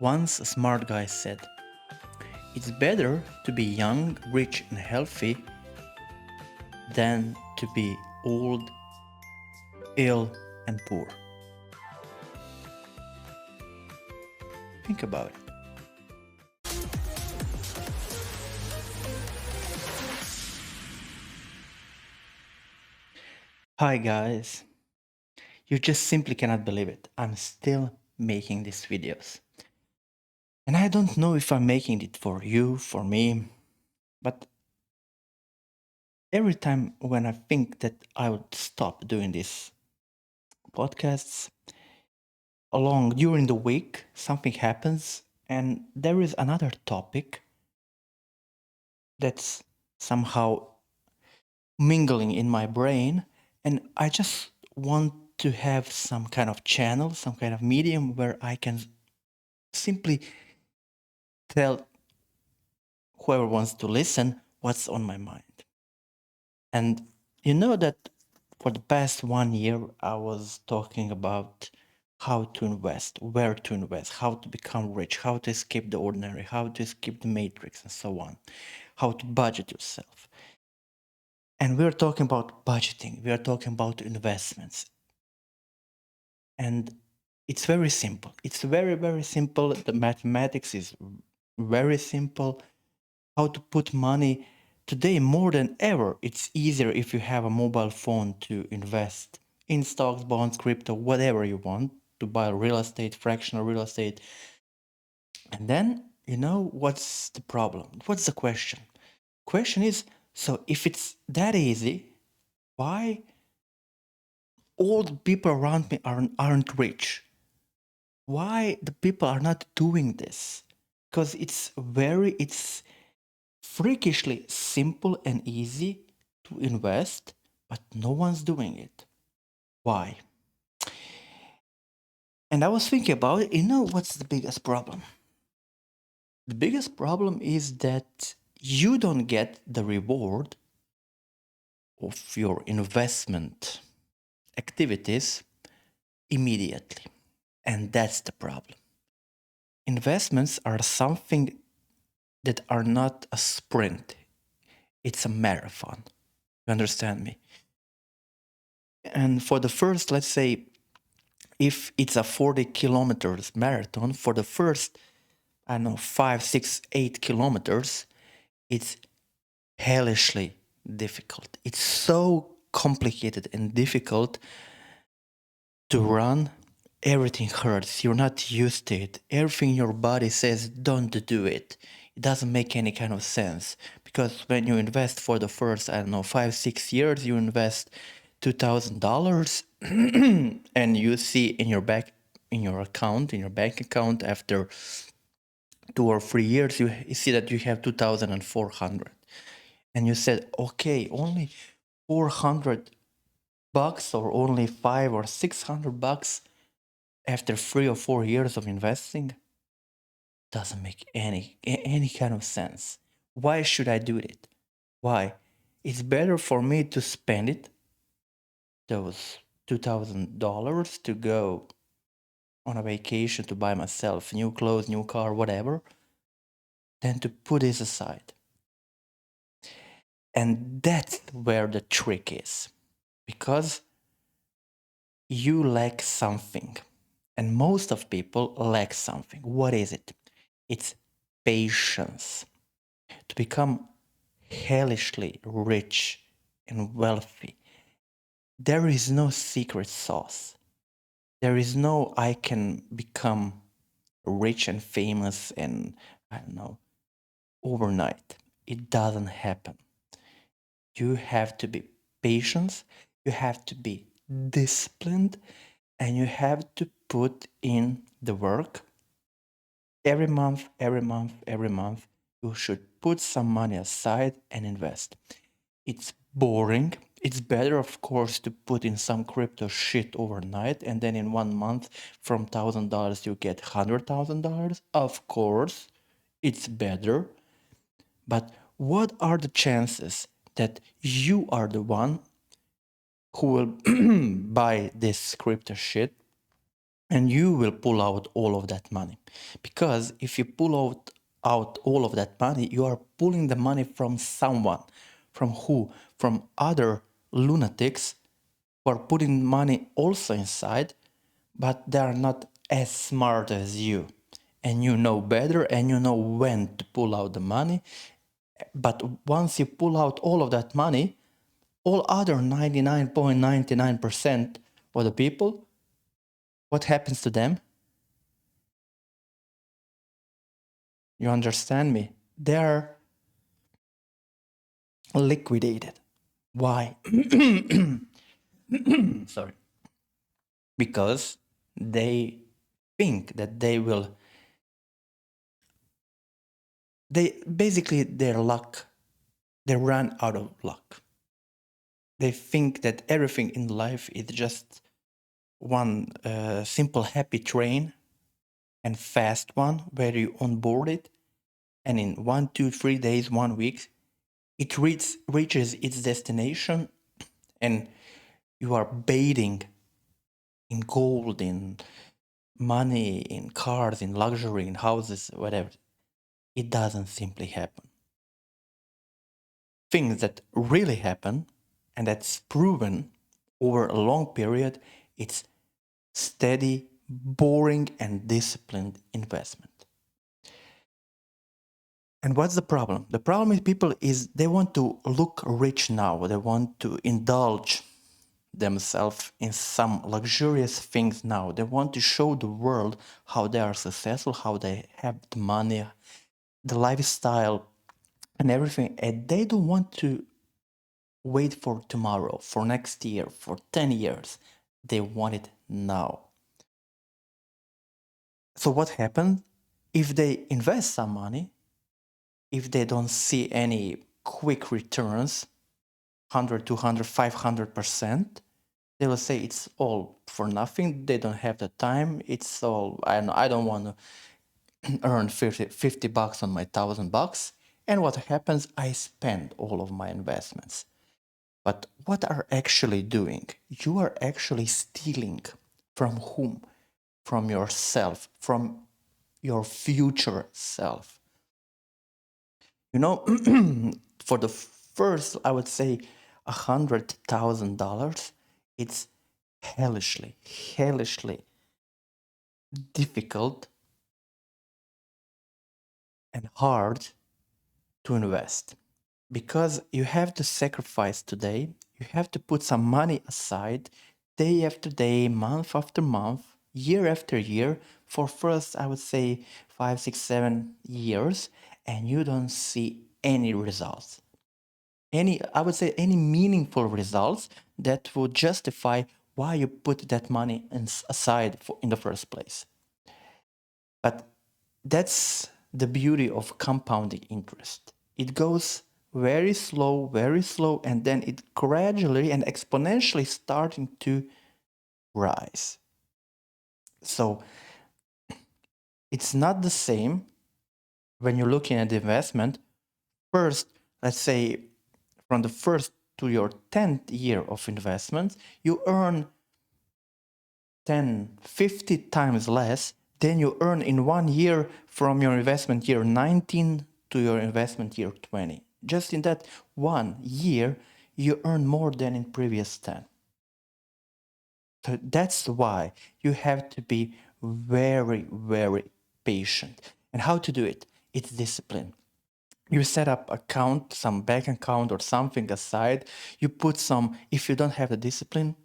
Once a smart guy said, "It's better to be young, rich, and healthy than to be old, ill, and poor." Think about it. Hi guys, you just simply cannot believe it. I'm still making these videos. And I don't know if I'm making it for you, for me, but every time when I think that I would stop doing these podcasts, along during the week, something happens and there is another topic that's somehow mingling in my brain, and I just want to have some kind of channel, some kind of medium where I can simply tell whoever wants to listen what's on my mind. And you know that for the past 1 year, I was talking about how to invest, where to invest, how to become rich, how to escape the ordinary, how to escape the matrix, and so on, how to budget yourself. And we're talking about budgeting, we are talking about investments. And it's very simple. It's very, very simple. The mathematics is very simple. How to put money today more than ever. It's easier if you have a mobile phone to invest in stocks, bonds, crypto, whatever you want, to buy real estate, fractional real estate. And then, you know, what's the problem? What's the question? Question is, so if it's that easy, why all the people around me aren't rich? Why the people are not doing this? Because it's freakishly simple and easy to invest, but no one's doing it. Why? And I was thinking about it. You know what's the biggest problem? The biggest problem is that you don't get the reward of your investment activities immediately. And that's the problem. Investments are something that are not a sprint, it's a marathon. You understand me? And for the first, let's say, if it's a 40 kilometers marathon, for the first, I don't know, 5, 6, 8 kilometers, it's hellishly difficult. It's so complicated and difficult to run. Everything hurts. You're not used to it. Everything in your body says, don't do it. It doesn't make any kind of sense. Because when you invest for the first, I don't know, 5, 6 years, you invest $2,000 and you see in your bank account after 2 or 3 years, you see that you have 2,400. And you said, okay, only 400 bucks or only 5 or 600 bucks after 3 or 4 years of investing doesn't make any kind of sense. Why should I do it? Why? It's better for me to spend it, those $2,000, to go on a vacation to buy myself new clothes, new car, whatever, than to put this aside. And that's where the trick is, because you lack something, and most of people lack something. What is it? It's patience. To become hellishly rich and wealthy, there is no secret sauce. There is no I can become rich and famous and, I don't know, overnight. It doesn't happen. You have to be patient, you have to be disciplined, and you have to put in the work. Every month, every month, every month, you should put some money aside and invest. It's boring. It's better, of course, to put in some crypto shit overnight and then in 1 month from $1,000 you get $100,000. Of course, it's better. But what are the chances that you are the one who will buy this crypto shit and you will pull out all of that money. Because if you pull out all of that money, you are pulling the money from someone. From who? From other lunatics who are putting money also inside, but they are not as smart as you. And you know better, and you know when to pull out the money. But once you pull out all of that money, all other 99.99% of the people, what happens to them? You understand me? They're liquidated. Why? Sorry. Because they think that they basically their luck, they run out of luck. They think that everything in life is just one simple happy train and fast one where you onboard it, and in 1, 2, 3 days, 1 week, it reaches its destination, and you are bathing in gold, in money, in cars, in luxury, in houses, whatever. It doesn't simply happen. Things that really happen, and that's proven over a long period, it's steady, boring, and disciplined investment. And what's the problem? The problem with people is they want to look rich now. They want to indulge themselves in some luxurious things now. They want to show the world how they are successful, how they have the money, the lifestyle, and everything. And they don't want to wait for tomorrow, for next year, for 10 years. They want it now. So what happens if they invest some money, if they don't see any quick returns, 100, 200, 500%, they will say it's all for nothing. They don't have the time. It's all, I don't want to earn 50 bucks on my 1,000 bucks. And what happens? I spend all of my investments. But what are actually doing? You are actually stealing from whom? From yourself, from your future self. You know, for the first, I would say, $100,000, it's hellishly difficult and hard to invest, because you have to sacrifice today, you have to put some money aside day after day, month after month, year after year, for first, I would say, 5, 6, 7 years, and you don't see any results. I would say, any meaningful results that would justify why you put that money aside in the first place. But that's the beauty of compounding interest. It goes very slow, and then it gradually and exponentially starting to rise. So it's not the same when you're looking at the investment. First, let's say from the first to your 10th year of investment, you earn 10, 50 times less than you earn in 1 year from your investment year 19 to your investment year 20. Just in that 1 year, you earn more than in previous 10. So that's why you have to be very patient. And how to do it? It's discipline. You set up account, some bank account or something aside. You put some, if you don't have the discipline,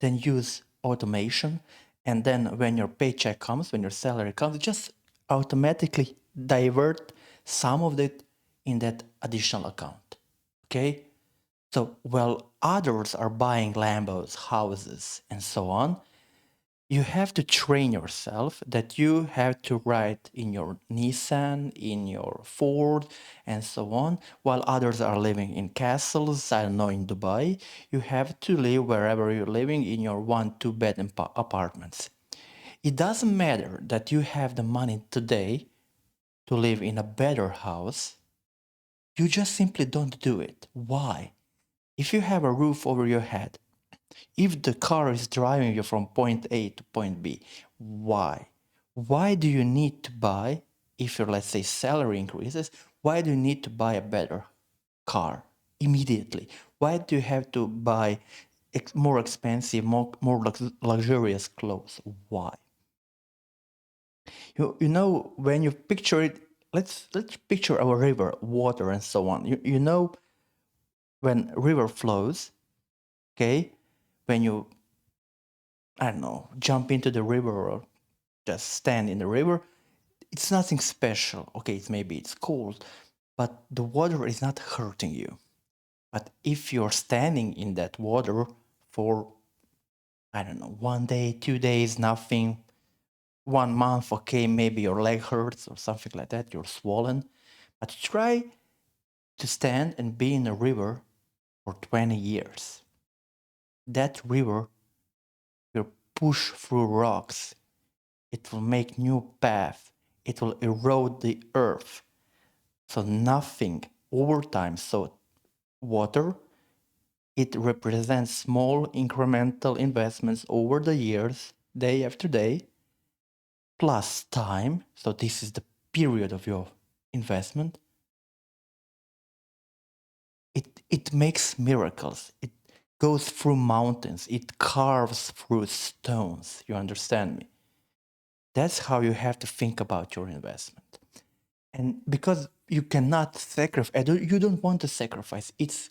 then use automation. And then when your paycheck comes, when your salary comes, just automatically divert some of it in that additional account. Okay? So while others are buying Lambos, houses, and so on, you have to train yourself that you have to ride in your Nissan, in your Ford, and so on, while others are living in castles, I don't know, in Dubai. You have to live wherever you're living in your 1, 2 bed apartments. It doesn't matter that you have the money today to live in a better house. You just simply don't do it. Why? If you have a roof over your head, If the car is driving you from point A to point B, why? Why do you need to buy, if your, let's say, salary increases, why do you need to buy a better car immediately? Why do you have to buy more expensive, more luxurious clothes? Why? You know, when you picture it, let's picture a river, water, and so on. You know, when river flows, okay, when you, I don't know, jump into the river or just stand in the river, it's nothing special. Okay, it's cold, but the water is not hurting you. But if you're standing in that water for, I don't know, 1 day, 2 days, nothing, 1 month, okay, maybe your leg hurts or something like that, you're swollen. But try to stand and be in a river for 20 years. That river will push through rocks. It will make new paths. It will erode the earth. So nothing over time. So water, it represents small incremental investments over the years, day after day, plus time. So this is the period of your investment. It makes miracles. It goes through mountains. It carves through stones. You understand me? That's how you have to think about your investment. And because you cannot sacrifice, you don't want to sacrifice. It's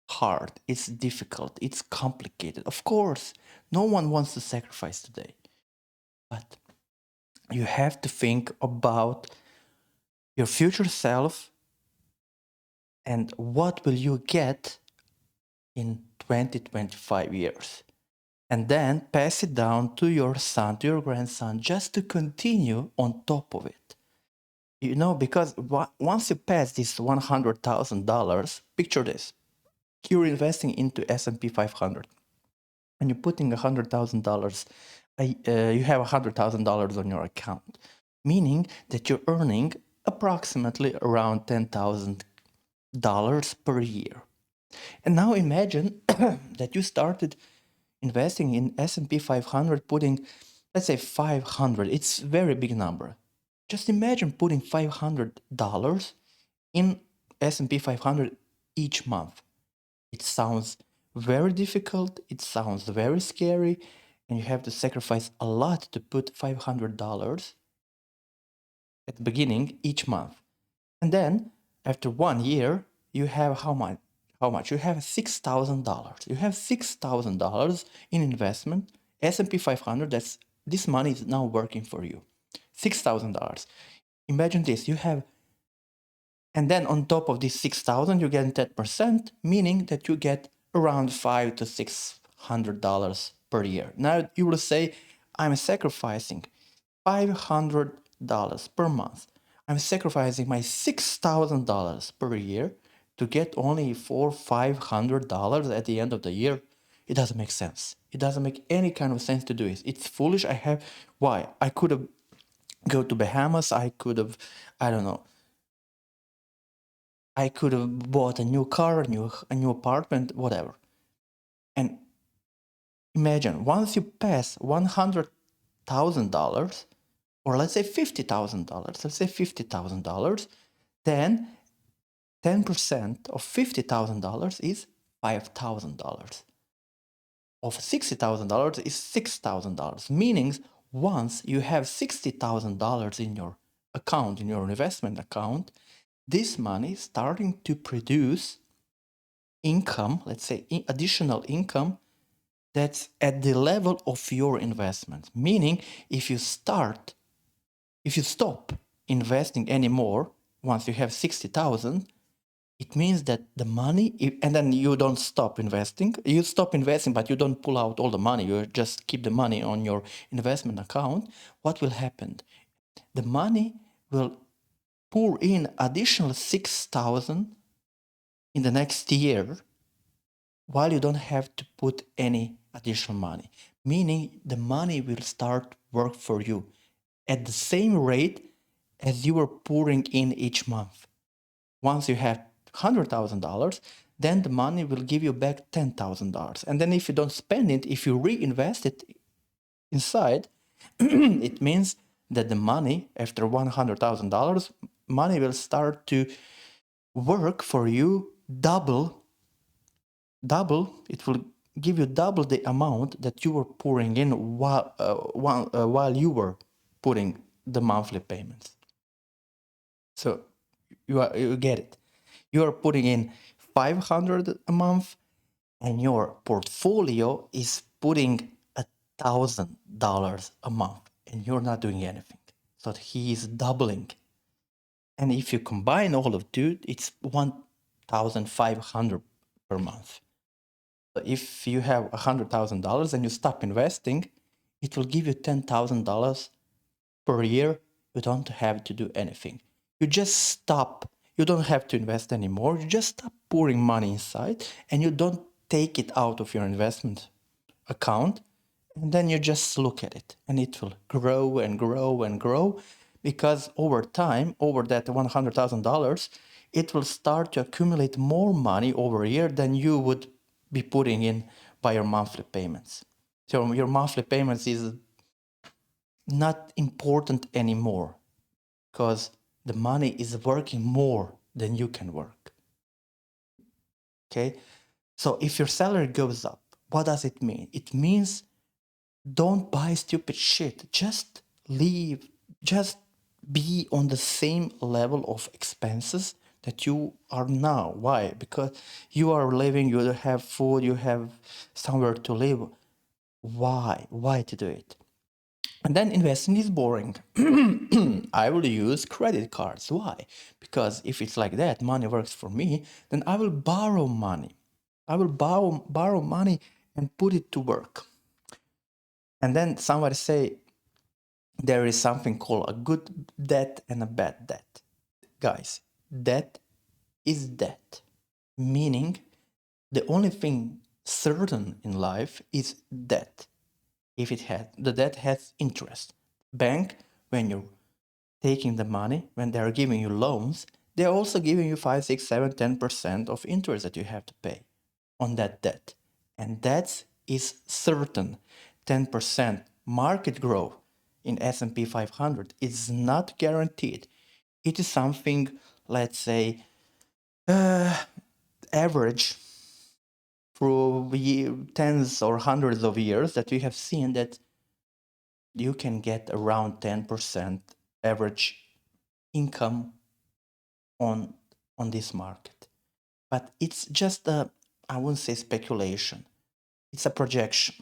hard, it's difficult, it's complicated. Of course, no one wants to sacrifice today. But you have to think about your future self and what will you get in 20, 25 years. And then pass it down to your son, to your grandson, just to continue on top of it. You know, because once you pass this $100,000, picture this. You're investing into S&P 500 and you're putting $100,000, you have $100,000 on your account, meaning that you're earning approximately around $10,000 per year. And now imagine that you started investing in S&P 500, putting, let's say 500. It's a very big number. Just imagine putting $500 in S&P 500 each month. It sounds very difficult, it sounds very scary, and you have to sacrifice a lot to put $500 at the beginning each month. And then after 1 year, you have how much? How much? You have $6,000. You have $6,000 in investment. S&P 500. This money is now working for you. $6,000. Imagine this. You have, and then on top of this 6,000, you get 10%, meaning that you get around $500 to $600 per year. Now you will say, I'm sacrificing $500 per month. I'm sacrificing my $6,000 per year to get only $400-$500 at the end of the year. It doesn't make sense. It doesn't make any kind of sense to do it. It's foolish. Why? I could have go to Bahamas. I could have, I don't know. I could have bought a new car, a new apartment, whatever. And imagine once you pass $100,000, or let's say $50,000, then 10% of $50,000 is $5,000. Of $60,000 is $6,000. Meaning, once you have $60,000 in your account, in your investment account, this money is starting to produce income, let's say additional income, that's at the level of your investment. Meaning, if you stop investing anymore once you have 60,000, it means that the money, and then you don't stop investing. You stop investing, but you don't pull out all the money. You just keep the money on your investment account. What will happen? The money will pour in additional 6,000 in the next year, while you don't have to put any additional money. Meaning the money will start work for you at the same rate as you were pouring in each month. Once you have $100,000, then the money will give you back $10,000. And then if you don't spend it, if you reinvest it inside, it means that the money after $100,000, money will start to work for you double. It will give you double the amount that you were pouring in while you were putting the monthly payments. So you get it. You are putting in 500 a month, and your portfolio is putting $1,000 a month, and you're not doing anything. So he is doubling. And if you combine all of two, it's 1,500 per month. So if you have $100,000 and you stop investing, it will give you $10,000 per year. You don't have to do anything. You just stop. You don't have to invest anymore. You just stop pouring money inside, and you don't take it out of your investment account. And then you just look at it, and it will grow and grow and grow, because over time, over that $100,000, it will start to accumulate more money over a year than you would be putting in by your monthly payments. So your monthly payments is not important anymore, because the money is working more than you can work. Okay? So if your salary goes up, what does it mean? It means don't buy stupid shit. Just leave. Just be on the same level of expenses that you are now. Why? Because you are living, you have food, you have somewhere to live. Why? Why to do it? And then investing is boring. I will use credit cards. Why? Because if it's like that, money works for me, then I will borrow money. I will borrow money and put it to work. And then somebody say there is something called a good debt and a bad debt. Guys, debt is debt, meaning the only thing certain in life is debt. If the debt has interest. Bank, when you're taking the money, when they are giving you loans, they're also giving you 5, 6, 7, 10% of interest that you have to pay on that debt. And that is certain. 10% market growth in S&P 500 is not guaranteed. It is something, let's say, average through tens or hundreds of years that we have seen that you can get around 10% average income on this market. But it's just I wouldn't say speculation. It's a projection.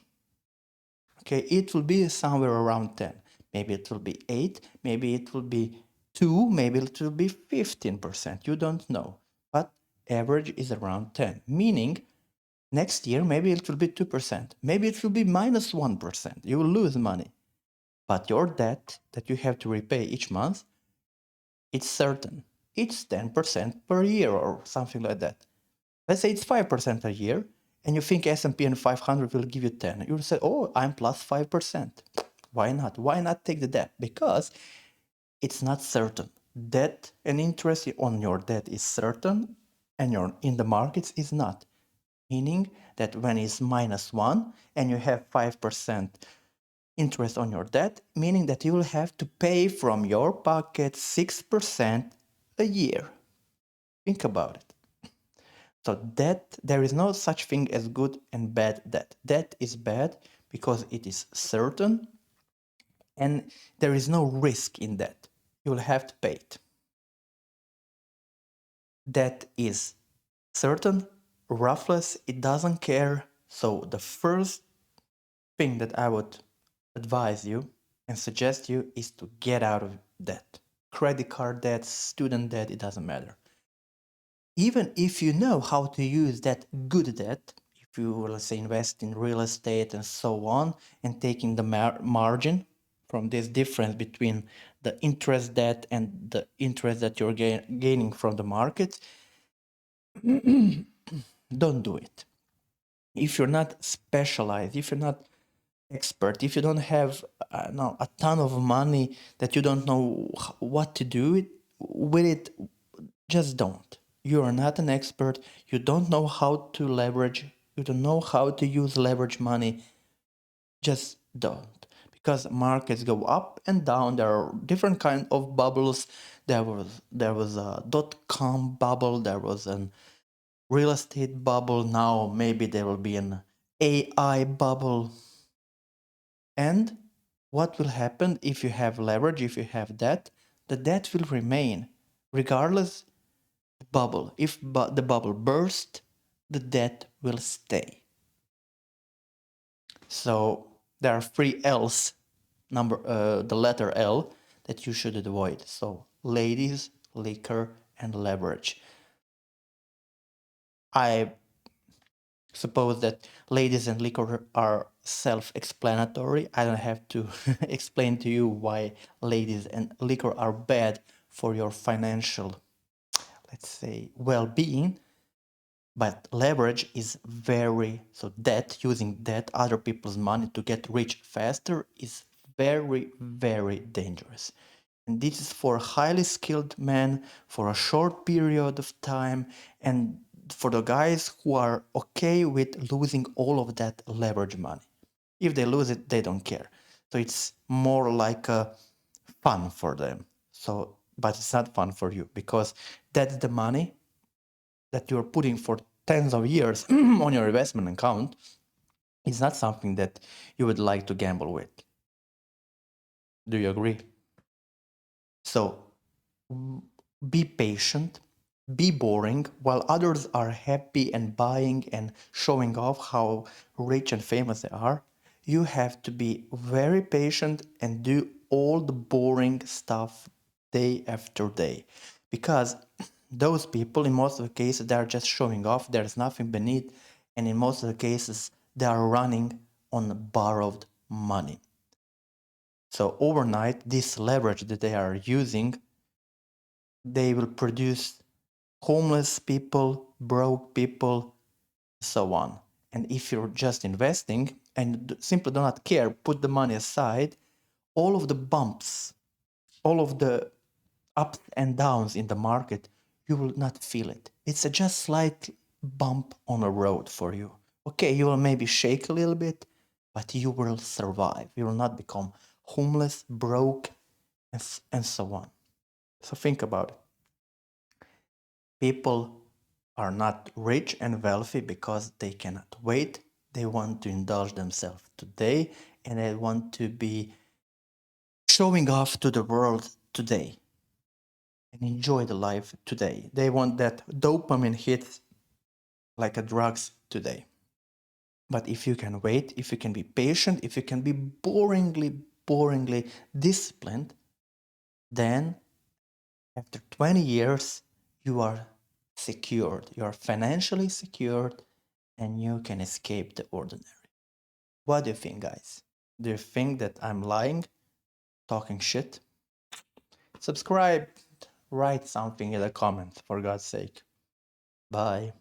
Okay, it will be somewhere around 10. Maybe it will be 8, maybe it will be 2, maybe it will be 15%. You don't know. But average is around 10, meaning next year maybe it will be 2%. Maybe it will be minus 1%. You will lose money. But your debt that you have to repay each month, it's certain. It's 10% per year or something like that. Let's say it's 5% a year, and you think S&P and 500 will give you 10. You will say, oh, I'm plus 5%. Why not? Why not take the debt? Because it's not certain. Debt and interest on your debt is certain, and your in the markets is not. Meaning that when it's minus 1 and you have 5% interest on your debt, meaning that you will have to pay from your pocket 6% a year. Think about it. So debt, there is no such thing as good and bad debt. Debt is bad because it is certain, and there is no risk in debt. You will have to pay it. Debt is certain, ruthless, it doesn't care. So the first thing that I would advise you and suggest you is to get out of debt. Credit card debt, student debt, it doesn't matter. Even if you know how to use that good debt, if you, let's say, invest in real estate and so on, and taking the margin from this difference between the interest debt and the interest that you're gaining from the market, don't do it. If you're not specialized, if you're not expert, if you don't have a ton of money that you don't know what to do with it, just don't. you are not an expert, you don't know how to leverage, you don't know how to use leverage money, just don't. Because markets go up and down. There are different kind of bubbles. There was a dot-com bubble, there was an real estate bubble, now maybe there will be an AI bubble. And what will happen if you have leverage, if you have debt? The debt will remain regardless the bubble. If the bubble bursts, the debt will stay. So there are three L's, the letter L, that you should avoid. So ladies, liquor, and leverage. I suppose that ladies and liquor are self-explanatory. I don't have to explain to you why ladies and liquor are bad for your financial, let's say, well-being. But leverage is so debt, using debt, other people's money to get rich faster is very, very dangerous. And this is for highly skilled men for a short period of time, and for the guys who are okay with losing all of that leverage money. If they lose it, they don't care. So it's more like a fun for them. So, but it's not fun for you because that's the money that you're putting for tens of years on your investment account. Is not something that you would like to gamble with. Do you agree? So be patient, be boring, while others are happy and buying and showing off how rich and famous they are. You have to be very patient and do all the boring stuff day after day. Because those people, in most of the cases, they are just showing off, there's nothing beneath, and in most of the cases, they are running on borrowed money. So overnight, this leverage that they are using, they will produce homeless people, broke people, so on. And if you're just investing and simply do not care, put the money aside, all of the bumps, all of the ups and downs in the market, you will not feel it. It's a just slight bump on a road for you. Okay, you will maybe shake a little bit, but you will survive. You will not become homeless, broke, and so on. So think about it. People are not rich and wealthy because they cannot wait. They want to indulge themselves today and they want to be showing off to the world today and enjoy the life today. They want that dopamine hit like a drugs today. But if you can wait, if you can be patient, if you can be boringly disciplined, then after 20 years, you are secured. You are financially secured and you can escape the ordinary. What do you think, guys? Do you think that I'm lying, talking shit? Subscribe, write something in the comments, for God's sake. Bye.